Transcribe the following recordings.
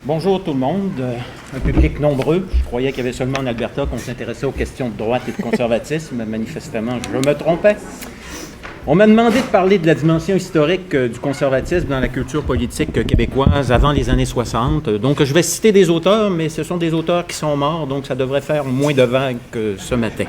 Bonjour tout le monde, un public nombreux. Je croyais qu'il y avait seulement en Alberta qu'on s'intéressait aux questions de droite et de conservatisme. Manifestement, je me trompais. On m'a demandé de parler de la dimension historique du conservatisme dans la culture politique québécoise avant les années 60. Donc, je vais citer des auteurs, mais ce sont des auteurs qui sont morts, donc ça devrait faire moins de vagues que ce matin.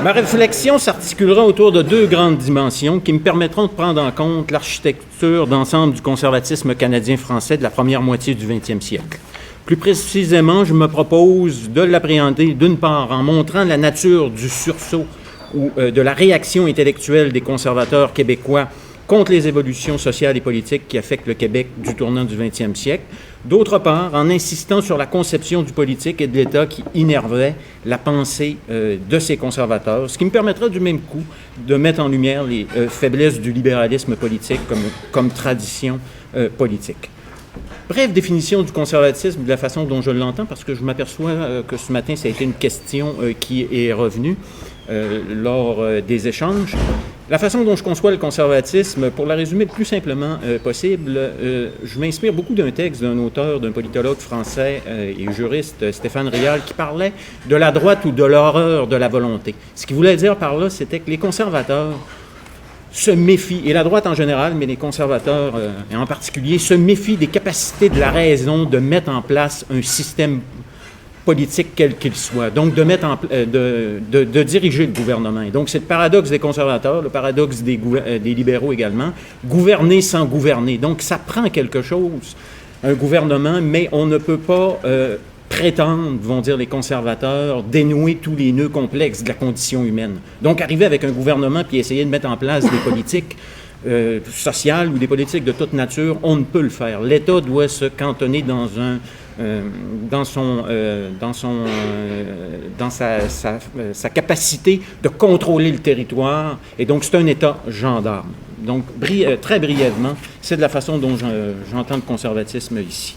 Ma réflexion s'articulera autour de deux grandes dimensions qui me permettront de prendre en compte l'architecture d'ensemble du conservatisme canadien-français de la première moitié du 20e siècle. Plus précisément, je me propose de l'appréhender d'une part en montrant la nature du sursaut ou de la réaction intellectuelle des conservateurs québécois contre les évolutions sociales et politiques qui affectent le Québec du tournant du 20e siècle. D'autre part, en insistant sur la conception du politique et de l'État qui innervait la pensée de ces conservateurs, ce qui me permettra du même coup de mettre en lumière les faiblesses du libéralisme politique comme tradition politique. Brève définition du conservatisme de la façon dont je l'entends, parce que je m'aperçois que ce matin, ça a été une question qui est revenue lors des échanges. La façon dont je conçois le conservatisme, pour la résumer le plus simplement possible, je m'inspire beaucoup d'un texte d'un auteur, d'un politologue français et juriste, Stéphane Rial, qui parlait de la droite ou de l'horreur de la volonté. Ce qu'il voulait dire par là, c'était que les conservateurs se méfient, et la droite en général, mais les conservateurs en particulier, se méfient des capacités de la raison de mettre en place un système politique quel qu'il soit, donc de diriger le gouvernement. Et donc c'est le paradoxe des conservateurs, le paradoxe des libéraux également, gouverner sans gouverner. Donc ça prend quelque chose, un gouvernement, mais on ne peut pas prétendre, vont dire les conservateurs, dénouer tous les nœuds complexes de la condition humaine. Donc arriver avec un gouvernement puis essayer de mettre en place des politiques sociales ou des politiques de toute nature, on ne peut le faire. L'État doit se cantonner dans sa capacité de contrôler le territoire, et donc c'est un État gendarme. Donc, très brièvement, c'est de la façon dont j'entends le conservatisme ici.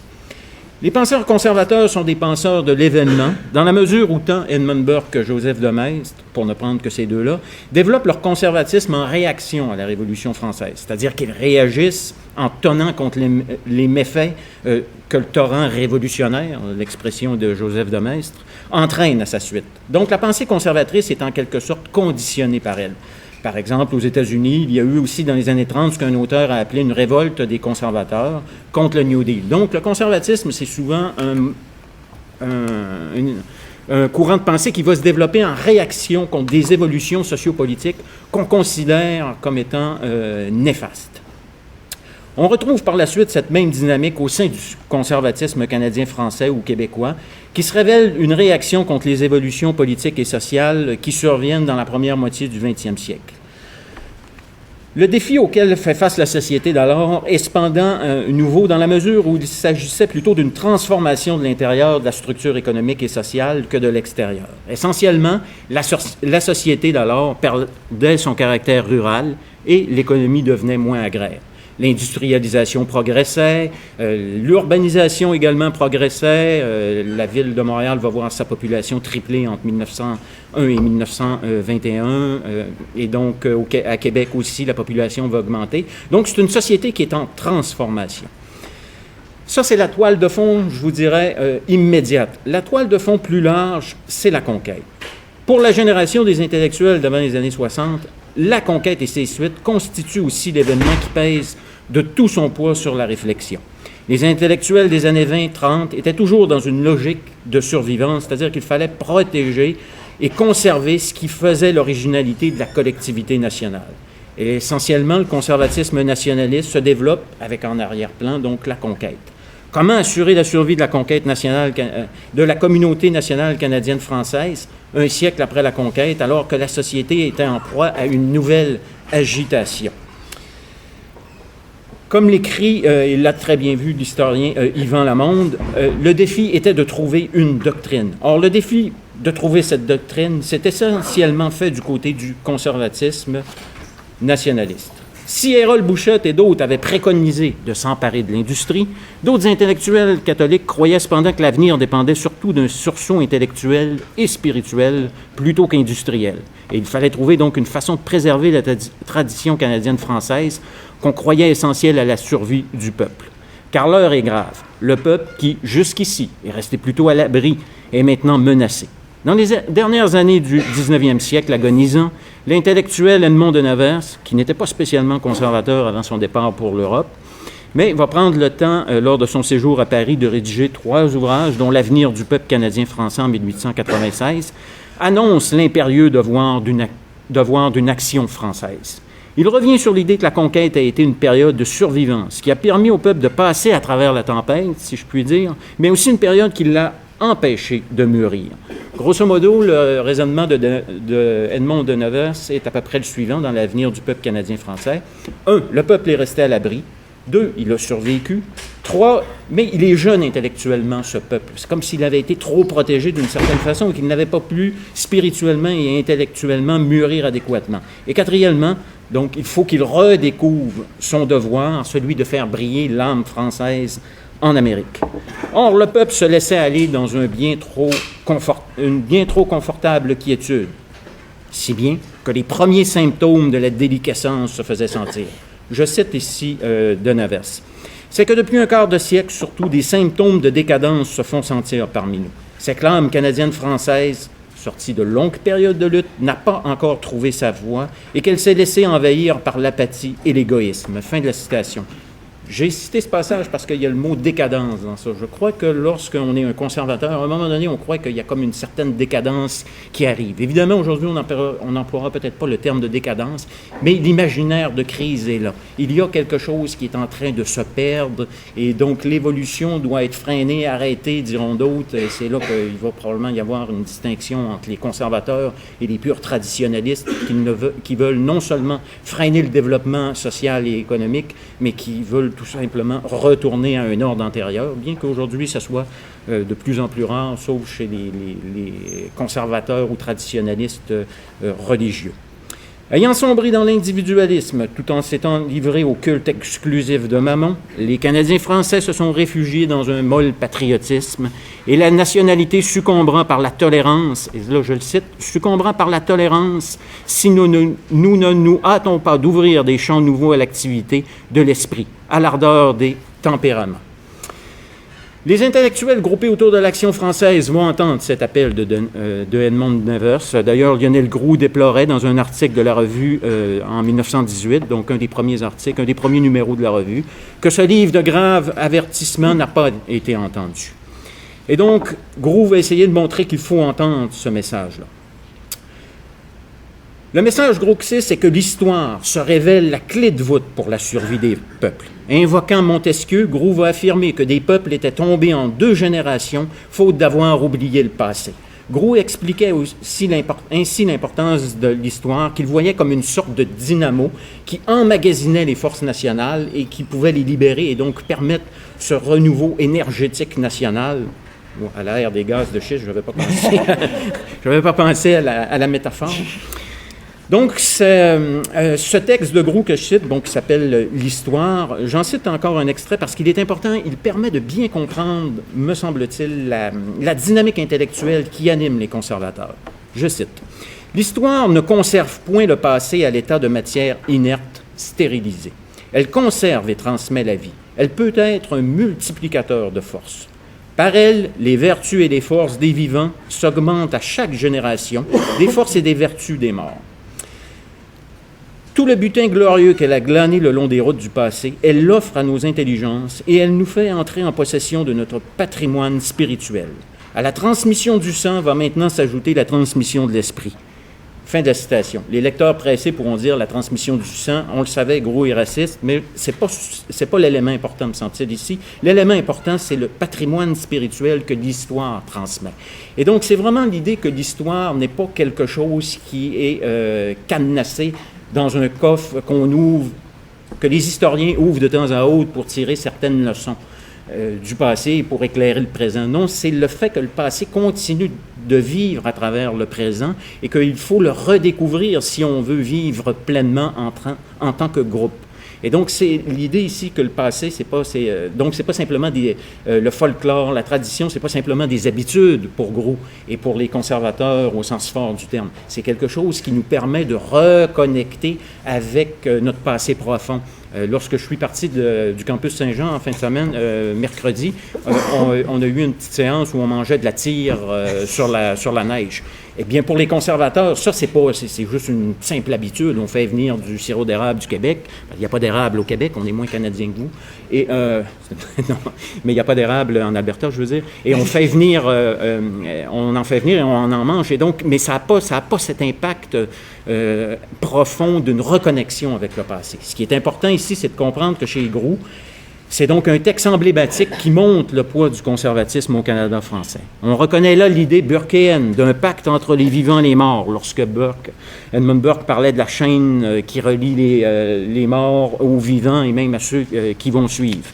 Les penseurs conservateurs sont des penseurs de l'événement, dans la mesure où tant Edmund Burke que Joseph de Maistre, pour ne prendre que ces deux-là, développent leur conservatisme en réaction à la Révolution française, c'est-à-dire qu'ils réagissent en tonnant contre les méfaits que le torrent révolutionnaire, l'expression de Joseph de Maistre, entraîne à sa suite. Donc la pensée conservatrice est en quelque sorte conditionnée par elle. Par exemple, aux États-Unis, il y a eu aussi dans les années 30 ce qu'un auteur a appelé une révolte des conservateurs contre le New Deal. Donc, le conservatisme, c'est souvent un courant de pensée qui va se développer en réaction contre des évolutions sociopolitiques qu'on considère comme étant néfastes. On retrouve par la suite cette même dynamique au sein du conservatisme canadien-français ou québécois, qui se révèle une réaction contre les évolutions politiques et sociales qui surviennent dans la première moitié du 20e siècle. Le défi auquel fait face la société d'alors est cependant nouveau dans la mesure où il s'agissait plutôt d'une transformation de l'intérieur de la structure économique et sociale que de l'extérieur. Essentiellement, la société d'alors perdait son caractère rural et l'économie devenait moins agraire. L'industrialisation progressait, l'urbanisation également progressait. La ville de Montréal va voir sa population tripler entre 1901 et 1921. Et donc, à Québec aussi, la population va augmenter. Donc, c'est une société qui est en transformation. Ça, c'est la toile de fond, je vous dirais, immédiate. La toile de fond plus large, c'est la conquête. Pour la génération des intellectuels d'avant les années 60, la conquête et ses suites constituent aussi l'événement qui pèse de tout son poids sur la réflexion. Les intellectuels des années 20-30 étaient toujours dans une logique de survivance, c'est-à-dire qu'il fallait protéger et conserver ce qui faisait l'originalité de la collectivité nationale. Et essentiellement, le conservatisme nationaliste se développe avec en arrière-plan, donc, la conquête. Comment assurer la survie de la conquête nationale, de la communauté nationale canadienne-française, un siècle après la conquête, alors que la société était en proie à une nouvelle agitation? Comme l'écrit, il l'a très bien vu, l'historien Yvan Lamonde, le défi était de trouver une doctrine. Or, le défi de trouver cette doctrine, c'est essentiellement fait du côté du conservatisme nationaliste. Si Harold Bouchette et d'autres avaient préconisé de s'emparer de l'industrie, d'autres intellectuels catholiques croyaient cependant que l'avenir dépendait surtout d'un sursaut intellectuel et spirituel plutôt qu'industriel. Et il fallait trouver donc une façon de préserver la tradition canadienne-française qu'on croyait essentielle à la survie du peuple. Car l'heure est grave. Le peuple qui, jusqu'ici, est resté plutôt à l'abri, est maintenant menacé. Dans les dernières années du 19e siècle agonisant, l'intellectuel Edmond de Nevers, qui n'était pas spécialement conservateur avant son départ pour l'Europe, mais va prendre le temps, lors de son séjour à Paris, de rédiger 3 ouvrages, dont L'avenir du peuple canadien-français en 1896, annonce l'impérieux devoir d'une action française. Il revient sur l'idée que la conquête a été une période de survivance qui a permis au peuple de passer à travers la tempête, si je puis dire, mais aussi une période qui l'a empêché de mûrir. Grosso modo, le raisonnement de Edmond de Nevers est à peu près le suivant dans L'avenir du peuple canadien-français. 1. Le peuple est resté à l'abri. 2. Il a survécu. 3. Mais il est jeune intellectuellement, ce peuple. C'est comme s'il avait été trop protégé d'une certaine façon et qu'il n'avait pas pu spirituellement et intellectuellement mûrir adéquatement. Et quatrièmement, donc, il faut qu'il redécouvre son devoir, celui de faire briller l'âme française en Amérique. Or, le peuple se laissait aller dans une bien trop confortable quiétude, si bien que les premiers symptômes de la déliquescence se faisaient sentir. Je cite ici de Nevers. C'est que depuis un quart de siècle, surtout, des symptômes de décadence se font sentir parmi nous. Cette l'âme canadienne-française, sortie de longues périodes de lutte, n'a pas encore trouvé sa voie et qu'elle s'est laissée envahir par l'apathie et l'égoïsme. Fin de la citation. J'ai cité ce passage parce qu'il y a le mot décadence dans ça. Je crois que lorsqu'on est un conservateur, à un moment donné, on croit qu'il y a comme une certaine décadence qui arrive. Évidemment, aujourd'hui, on n'emploiera peut-être pas le terme de décadence, mais l'imaginaire de crise est là. Il y a quelque chose qui est en train de se perdre et donc l'évolution doit être freinée, arrêtée, diront d'autres. Et c'est là qu'il va probablement y avoir une distinction entre les conservateurs et les purs traditionnalistes qui veulent non seulement freiner le développement social et économique, mais qui veulent tout simplement retourner à un ordre antérieur, bien qu'aujourd'hui, ça soit de plus en plus rare, sauf chez les conservateurs ou traditionnalistes religieux. Ayant sombré dans l'individualisme, tout en s'étant livré au culte exclusif de Mammon, les Canadiens français se sont réfugiés dans un molle patriotisme et la nationalité succombera par la tolérance, et là je le cite, succombera par la tolérance si nous ne nous hâtons pas d'ouvrir des champs nouveaux à l'activité de l'esprit, à l'ardeur des tempéraments. Les intellectuels groupés autour de l'Action française vont entendre cet appel de Edmond de Nevers. D'ailleurs, Lionel Groulx déplorait dans un article de la revue en 1918, donc un des premiers articles, un des premiers numéros de la revue, que ce livre de graves avertissements n'a pas été entendu. Et donc, Groulx va essayer de montrer qu'il faut entendre ce message-là. Le message grouxiste, c'est que l'histoire se révèle la clé de voûte pour la survie des peuples. Invoquant Montesquieu, Groulx va affirmer que des peuples étaient tombés en 2 générations, faute d'avoir oublié le passé. Groulx expliquait ainsi l'importance de l'histoire, qu'il voyait comme une sorte de dynamo qui emmagasinait les forces nationales et qui pouvait les libérer et donc permettre ce renouveau énergétique national. À l'ère des gaz de schiste, je n'avais pas pensé à la métaphore. Donc, ce texte de Groulx que je cite, qui s'appelle « L'Histoire », j'en cite encore un extrait parce qu'il est important, il permet de bien comprendre, me semble-t-il, la dynamique intellectuelle qui anime les conservateurs. Je cite. « L'histoire ne conserve point le passé à l'état de matière inerte, stérilisée. Elle conserve et transmet la vie. Elle peut être un multiplicateur de forces. Par elle, les vertus et les forces des vivants s'augmentent à chaque génération, des forces et des vertus des morts. Tout le butin glorieux qu'elle a glané le long des routes du passé, elle l'offre à nos intelligences et elle nous fait entrer en possession de notre patrimoine spirituel. À la transmission du sang va maintenant s'ajouter la transmission de l'esprit. » Fin de la citation. Les lecteurs pressés pourront dire la transmission du sang, on le savait, Groulx est raciste, mais c'est pas l'élément important, me semble-t-il, ici. L'élément important, c'est le patrimoine spirituel que l'histoire transmet. Et donc, c'est vraiment l'idée que l'histoire n'est pas quelque chose qui est cadenassé dans un coffre qu'on ouvre, que les historiens ouvrent de temps à autre pour tirer certaines leçons du passé et pour éclairer le présent. Non, c'est le fait que le passé continue de vivre à travers le présent et qu'il faut le redécouvrir si on veut vivre pleinement en tant que groupe. Et donc, c'est l'idée ici que le passé, c'est pas simplement le folklore, la tradition, c'est pas simplement des habitudes pour Groulx et pour les conservateurs au sens fort du terme. C'est quelque chose qui nous permet de reconnecter avec notre passé profond Lorsque je suis parti du campus Saint-Jean en fin de semaine, mercredi, on a eu une petite séance où on mangeait de la tire sur la neige. Eh bien, pour les conservateurs, ça, c'est juste une simple habitude. On fait venir du sirop d'érable du Québec. Il n'y a pas d'érable au Québec, on est moins canadien que vous. Et, non, mais il n'y a pas d'érable en Alberta, je veux dire. Et on fait venir, on en fait venir et on en mange. Et donc, mais ça n'a pas cet impact profond d'une reconnexion avec le passé. Ce qui est important ici, c'est de comprendre que chez Groulx, c'est donc un texte emblématique qui montre le poids du conservatisme au Canada français. On reconnaît là l'idée burkéenne d'un pacte entre les vivants et les morts, lorsque Edmund Burke parlait de la chaîne qui relie les morts aux vivants et même à ceux qui vont suivre.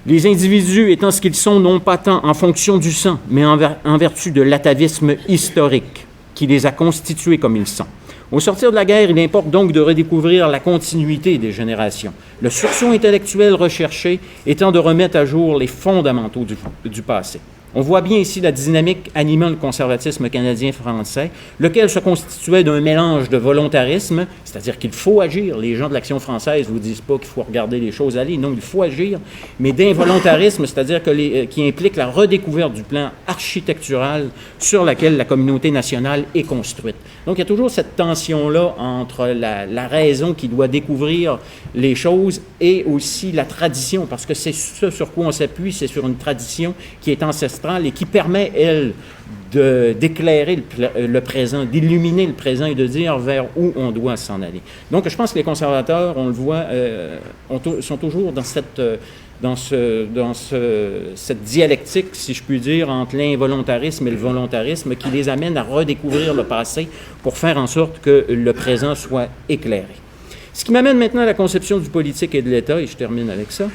Les individus étant ce qu'ils sont, non pas tant en fonction du sang, mais en vertu de l'atavisme historique qui les a constitués comme ils sont. Au sortir de la guerre, il importe donc de redécouvrir la continuité des générations. Le sursaut intellectuel recherché étant de remettre à jour les fondamentaux du passé. On voit bien ici la dynamique animant le conservatisme canadien-français, lequel se constituait d'un mélange de volontarisme, c'est-à-dire qu'il faut agir. Les gens de l'Action française ne vous disent pas qu'il faut regarder les choses aller, non, il faut agir, mais d'involontarisme, c'est-à-dire qui implique la redécouverte du plan architectural sur lequel la communauté nationale est construite. Donc, il y a toujours cette tension-là entre la raison qui doit découvrir les choses et aussi la tradition, parce que c'est ce sur quoi on s'appuie, c'est sur une tradition qui est ancestrale et qui permet, elle, d'éclairer le présent, d'illuminer le présent et de dire vers où on doit s'en aller. Donc, je pense que les conservateurs, on le voit, sont toujours dans cette dialectique, si je puis dire, entre l'involontarisme et le volontarisme qui les amène à redécouvrir le passé pour faire en sorte que le présent soit éclairé. Ce qui m'amène maintenant à la conception du politique et de l'État, et je termine avec ça.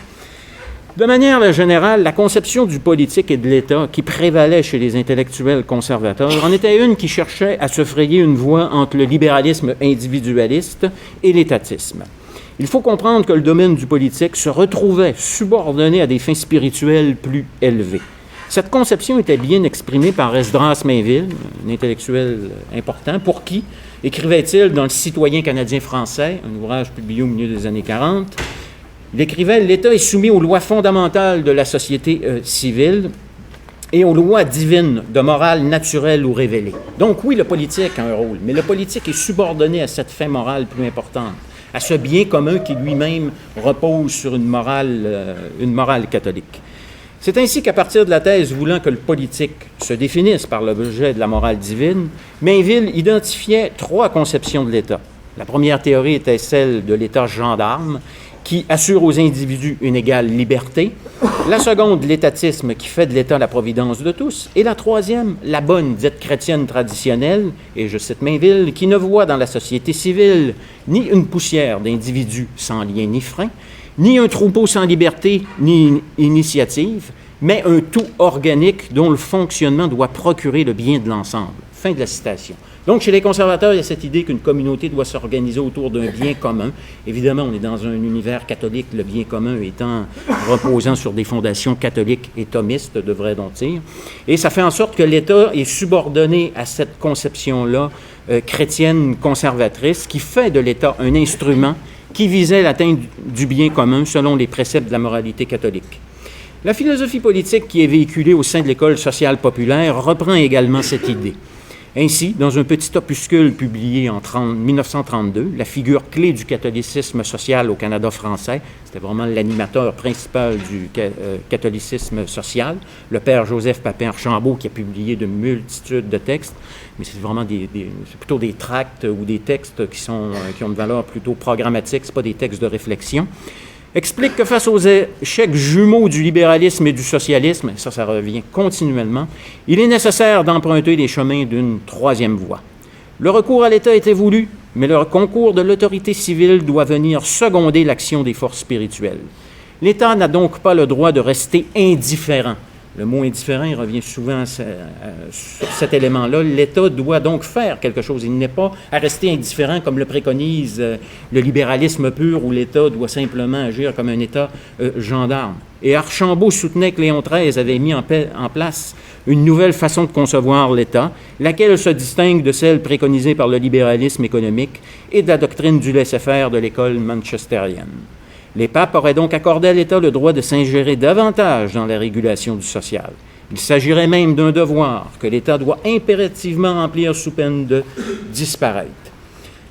De manière générale, la conception du politique et de l'État qui prévalait chez les intellectuels conservateurs en était une qui cherchait à se frayer une voie entre le libéralisme individualiste et l'étatisme. Il faut comprendre que le domaine du politique se retrouvait subordonné à des fins spirituelles plus élevées. Cette conception était bien exprimée par Esdras Mainville, un intellectuel important, pour qui, écrivait-il dans Le Citoyen canadien-français, un ouvrage publié au milieu des années 40, il écrivait « L'État est soumis aux lois fondamentales de la société civile et aux lois divines de morale naturelle ou révélée. Donc oui, le politique a un rôle, mais le politique est subordonné à cette fin morale plus importante, à ce bien commun qui lui-même repose sur une morale catholique. C'est ainsi qu'à partir de la thèse voulant que le politique se définisse par l'objet de la morale divine, Mainville identifiait 3 conceptions de l'État. La première théorie était celle de l'État gendarme, qui assure aux individus une égale liberté. La seconde, l'étatisme, qui fait de l'État la providence de tous. Et la troisième, la bonne, dite chrétienne traditionnelle, et je cite Mainville, qui ne voit dans la société civile ni une poussière d'individus sans lien ni frein, ni un troupeau sans liberté ni initiative, mais un tout organique dont le fonctionnement doit procurer le bien de l'ensemble. Fin de la citation. Donc, chez les conservateurs, il y a cette idée qu'une communauté doit s'organiser autour d'un bien commun. Évidemment, on est dans un univers catholique, le bien commun reposant sur des fondations catholiques et thomistes, devrait-on dire. Et ça fait en sorte que l'État est subordonné à cette conception-là chrétienne conservatrice qui fait de l'État un instrument qui visait l'atteinte du bien commun selon les préceptes de la moralité catholique. La philosophie politique qui est véhiculée au sein de l'École sociale populaire reprend également cette idée. Ainsi, dans un petit opuscule publié en 1932, la figure clé du catholicisme social au Canada français, c'était vraiment l'animateur principal du catholicisme social, le père Joseph Papin-Archambault, qui a publié de multitudes de textes, mais c'est vraiment c'est plutôt des tracts ou des textes qui ont une valeur plutôt programmatique, ce pas des textes de réflexion, explique que face aux échecs jumeaux du libéralisme et du socialisme, ça revient continuellement, il est nécessaire d'emprunter les chemins d'une troisième voie. Le recours à l'État était voulu, mais le concours de l'autorité civile doit venir seconder l'action des forces spirituelles. L'État n'a donc pas le droit de rester indifférent Le mot indifférent, il revient souvent sur cet élément-là. L'État doit donc faire quelque chose. Il n'est pas à rester indifférent comme le préconise le libéralisme pur, où l'État doit simplement agir comme un État gendarme. Et Archambault soutenait que Léon XIII avait mis en place une nouvelle façon de concevoir l'État, laquelle se distingue de celle préconisée par le libéralisme économique et de la doctrine du laisser-faire de l'école manchestérienne. Les papes auraient donc accordé à l'État le droit de s'ingérer davantage dans la régulation du social. Il s'agirait même d'un devoir que l'État doit impérativement remplir sous peine de disparaître.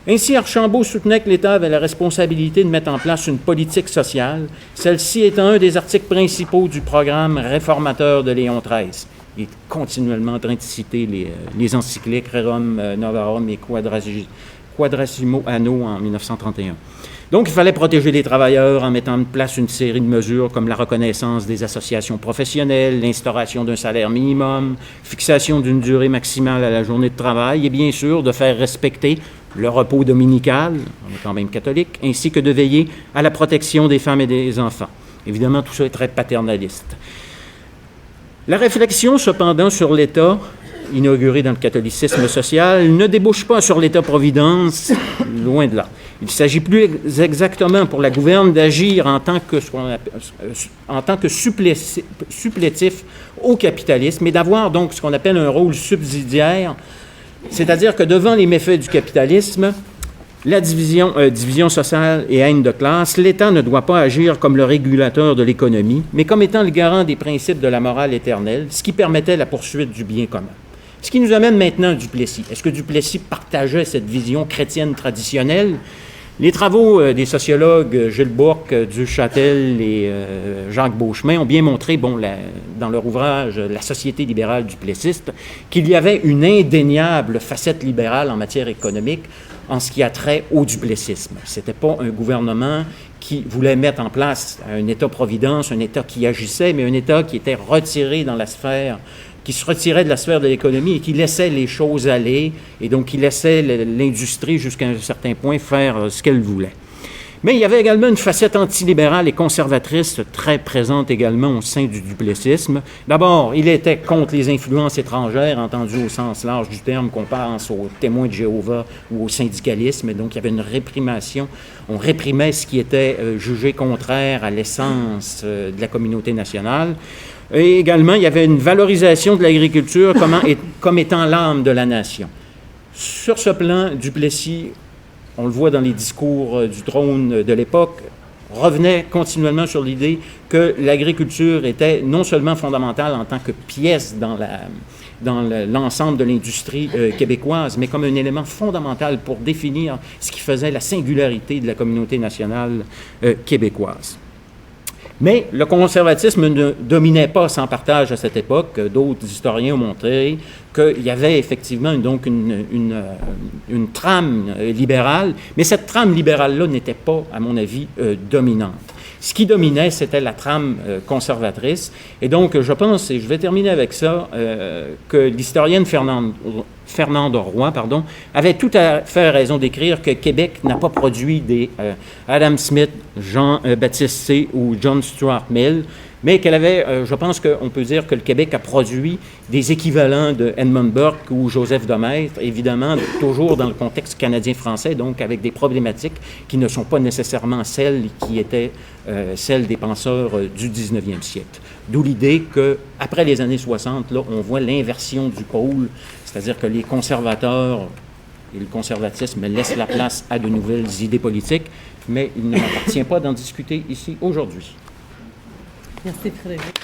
Ainsi, Archambault soutenait que l'État avait la responsabilité de mettre en place une politique sociale, celle-ci étant un des articles principaux du programme réformateur de Léon XIII. Il est continuellement en train de citer les encycliques Rerum Novarum et Quadrasimo Anno en 1931. Donc, il fallait protéger les travailleurs en mettant en place une série de mesures comme la reconnaissance des associations professionnelles, l'instauration d'un salaire minimum, fixation d'une durée maximale à la journée de travail et bien sûr de faire respecter le repos dominical, on est quand même catholique, ainsi que de veiller à la protection des femmes et des enfants. Évidemment, tout ça est très paternaliste. La réflexion, cependant, sur l'État, inaugurée dans le catholicisme social, ne débouche pas sur l'État-providence, loin de là. Il s'agit plus exactement pour la gouverne d'agir en tant que supplétif au capitalisme et d'avoir donc ce qu'on appelle un rôle subsidiaire, c'est-à-dire que devant les méfaits du capitalisme, la division sociale et haine de classe, l'État ne doit pas agir comme le régulateur de l'économie, mais comme étant le garant des principes de la morale éternelle, ce qui permettait la poursuite du bien commun. Ce qui nous amène maintenant à Duplessis. Est-ce que Duplessis partageait cette vision chrétienne traditionnelle? Les travaux des sociologues Gilles Bourque, Duchâtel et Jacques Beauchemin ont bien montré, dans leur ouvrage « La société libérale duplessiste », qu'il y avait une indéniable facette libérale en matière économique en ce qui a trait au duplessisme. Ce n'était pas un gouvernement qui voulait mettre en place un État-providence, un État qui agissait, mais un État qui était retiré dans la sphère, qui se retirait de la sphère de l'économie et qui laissait les choses aller, et donc qui laissait l'industrie jusqu'à un certain point faire ce qu'elle voulait. Mais il y avait également une facette antilibérale et conservatrice très présente également au sein du duplessisme. D'abord, il était contre les influences étrangères, entendues au sens large du terme, qu'on pense aux témoins de Jéhovah ou au syndicalisme. Donc, il y avait une réprimation. On réprimait ce qui était jugé contraire à l'essence de la communauté nationale. Et également, il y avait une valorisation de l'agriculture comme étant l'âme de la nation. Sur ce plan, Duplessis, on le voit dans les discours du trône de l'époque, revenait continuellement sur l'idée que l'agriculture était non seulement fondamentale en tant que pièce dans l'ensemble de l'industrie québécoise, mais comme un élément fondamental pour définir ce qui faisait la singularité de la communauté nationale québécoise. Mais le conservatisme ne dominait pas sans partage à cette époque. D'autres historiens ont montré qu'il y avait effectivement donc une trame libérale, mais cette trame libérale-là n'était pas, à mon avis, dominante. Ce qui dominait, c'était la trame conservatrice. Et donc, je pense, et je vais terminer avec ça, que l'historienne Fernande Roy, avait tout à fait raison d'écrire que Québec n'a pas produit des Adam Smith, Jean-Baptiste C. ou John Stuart Mill, mais qu'elle avait, je pense qu'on peut dire que le Québec a produit des équivalents de Edmund Burke ou Joseph Demaistre, évidemment, toujours dans le contexte canadien-français, donc avec des problématiques qui ne sont pas nécessairement celles qui étaient celles des penseurs du 19e siècle. D'où l'idée qu'après les années 60, là, on voit l'inversion du pôle, c'est-à-dire que les conservateurs et le conservatisme laissent la place à de nouvelles idées politiques, mais il ne m'appartient pas d'en discuter ici aujourd'hui. Merci Frédéric.